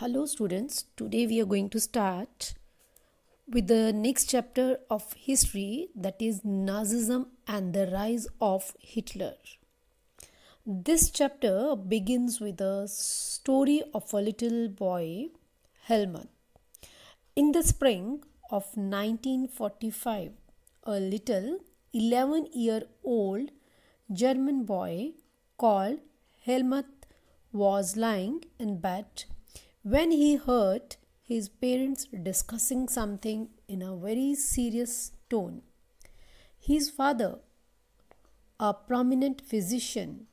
Hello students, today we are going to start with the next chapter of history, that is Nazism and the rise of Hitler. This chapter begins with a story of a little boy, Helmut. In the spring of 1945, a little 11-year-old German boy called Helmut was lying in bed when he heard his parents discussing something in a very serious tone. His father, a prominent physician,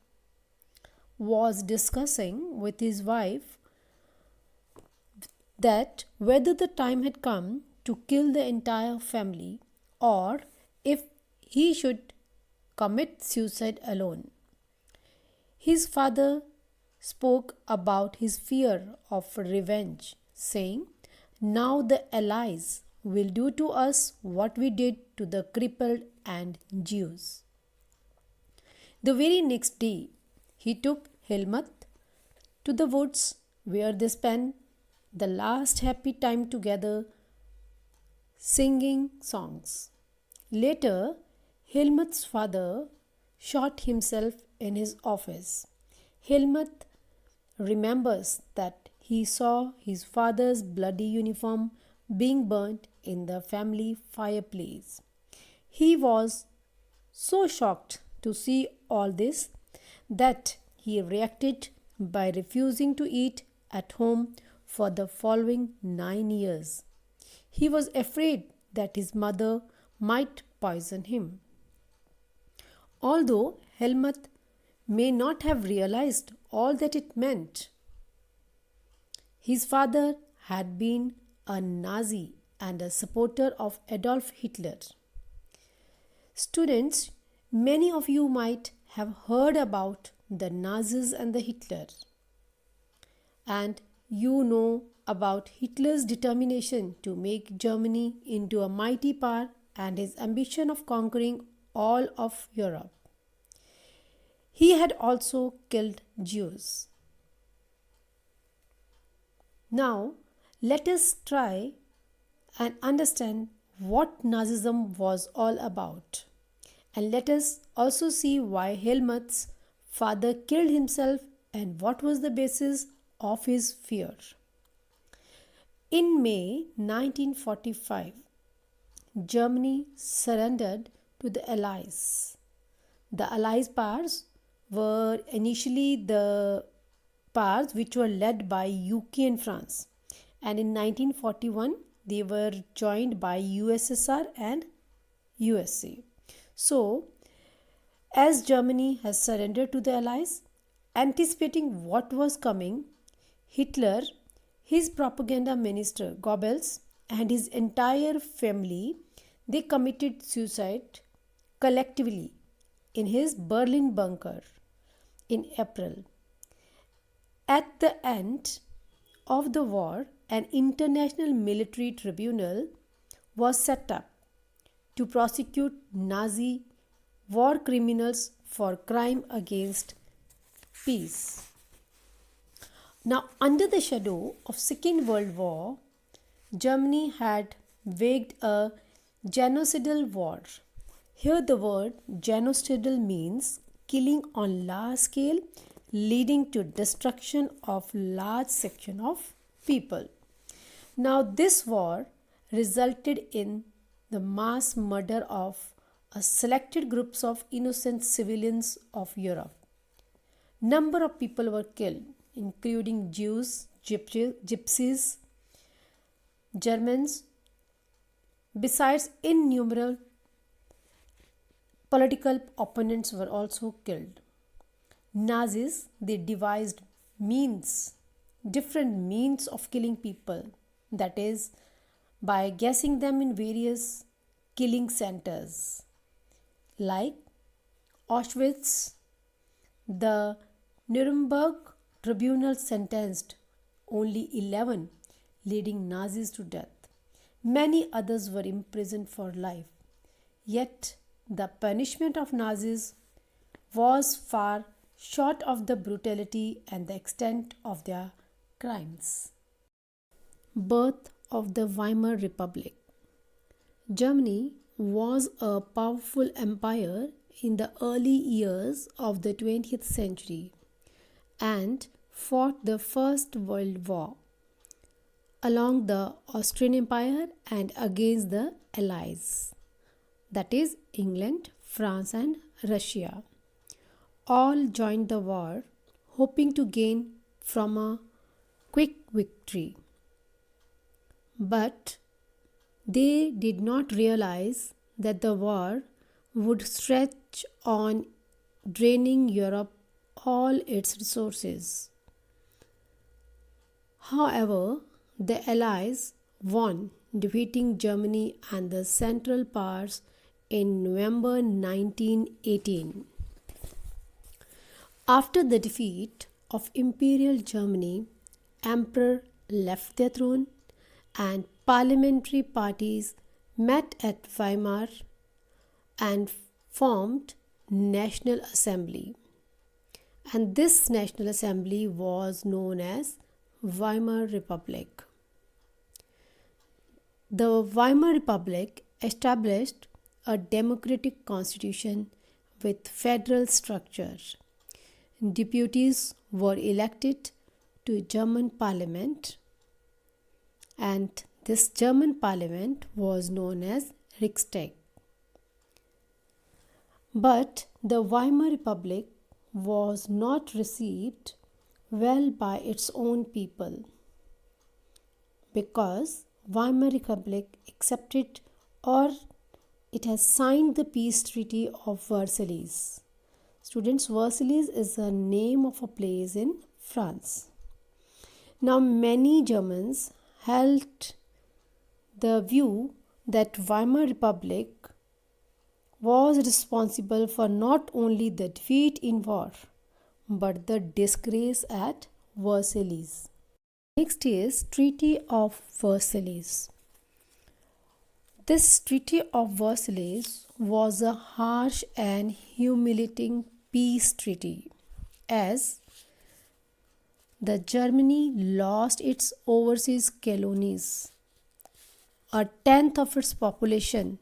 was discussing with his wife that whether the time had come to kill the entire family or if he should commit suicide alone. His father spoke about his fear of revenge, saying, "Now the Allies will do to us what we did to the crippled and Jews." The very next day, he took Helmut to the woods where they spent the last happy time together singing songs. Later, Helmut's father shot himself in his office. Helmut remembers that he saw his father's bloody uniform being burnt in the family fireplace. He was so shocked to see all this that he reacted by refusing to eat at home for the following 9 years. He was afraid that his mother might poison him. Although Helmut may not have realized all that it meant, his father had been a Nazi and a supporter of Adolf Hitler. Students, many of you might have heard about the Nazis and the Hitler, and you know about Hitler's determination to make Germany into a mighty power and his ambition of conquering all of Europe. He had also killed Jews. Now, let us try and understand what Nazism was all about. And let us also see why Helmut's father killed himself and what was the basis of his fear. In May 1945, Germany surrendered to the Allies. The Allies powers were initially the powers which were led by UK and France, and in 1941 they were joined by USSR and USA. So, as Germany has surrendered to the Allies, anticipating what was coming, Hitler, his propaganda minister Goebbels, and his entire family, they committed suicide collectively in his Berlin bunker in April. At the end of the war, an international military tribunal was set up to prosecute Nazi war criminals for crime against peace. Now, under the shadow of Second World War, Germany had waged a genocidal war. Here the word genocidal means killing on large scale, leading to destruction of large section of people. Now this war resulted in the mass murder of a selected groups of innocent civilians of Europe. Number of people were killed, including Jews, Gypsies, Germans, besides innumerable political opponents were also killed. Nazis, they devised different means of killing people, that is, by gassing them in various killing centers like Auschwitz. The Nuremberg tribunal sentenced only 11 leading Nazis to death. Many others were imprisoned for life. Yet the punishment of Nazis was far short of the brutality and the extent of their crimes. Birth of the Weimar Republic. Germany was a powerful empire in the early years of the 20th century and fought the First World War along the Austrian Empire and against the Allies, that is, England, France, and Russia. All joined the war, hoping to gain from a quick victory. But they did not realize that the war would stretch on, draining Europe all its resources. However, the Allies won, defeating Germany and the Central Powers in November 1918. After the defeat of Imperial Germany, Emperor left the throne and parliamentary parties met at Weimar and formed National Assembly. And this National Assembly was known as Weimar Republic. The Weimar Republic established a democratic constitution with federal structure. Deputies were elected to German parliament, and this German parliament was known as Riksdag. But the Weimar Republic was not received well by its own people, because Weimar Republic accepted, or it has signed, the peace treaty of Versailles. Students, Versailles is the name of a place in France. Now, many Germans held the view that Weimar Republic was responsible for not only the defeat in war but the disgrace at Versailles. Next is Treaty of Versailles. This Treaty of Versailles was a harsh and humiliating peace treaty, as the Germany lost its overseas colonies, a tenth of its population,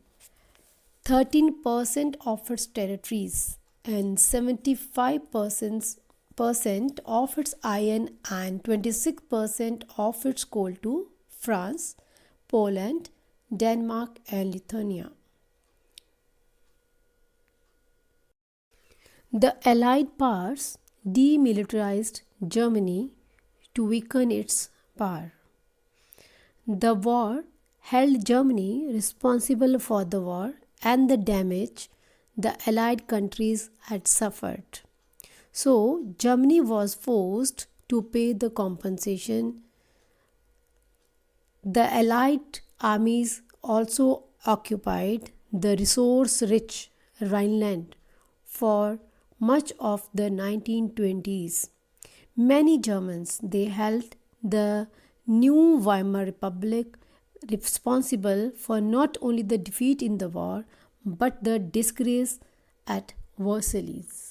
13% of its territories, and 75% of its iron and 26% of its coal to France, Poland, Denmark, and Lithuania. The Allied powers demilitarized Germany to weaken its power. The war held Germany responsible for the war and the damage the Allied countries had suffered. So, Germany was forced to pay the compensation. The Allied armies also occupied the resource-rich Rhineland for much of the 1920s. Many Germans, they held the new Weimar Republic responsible for not only the defeat in the war but the disgrace at Versailles.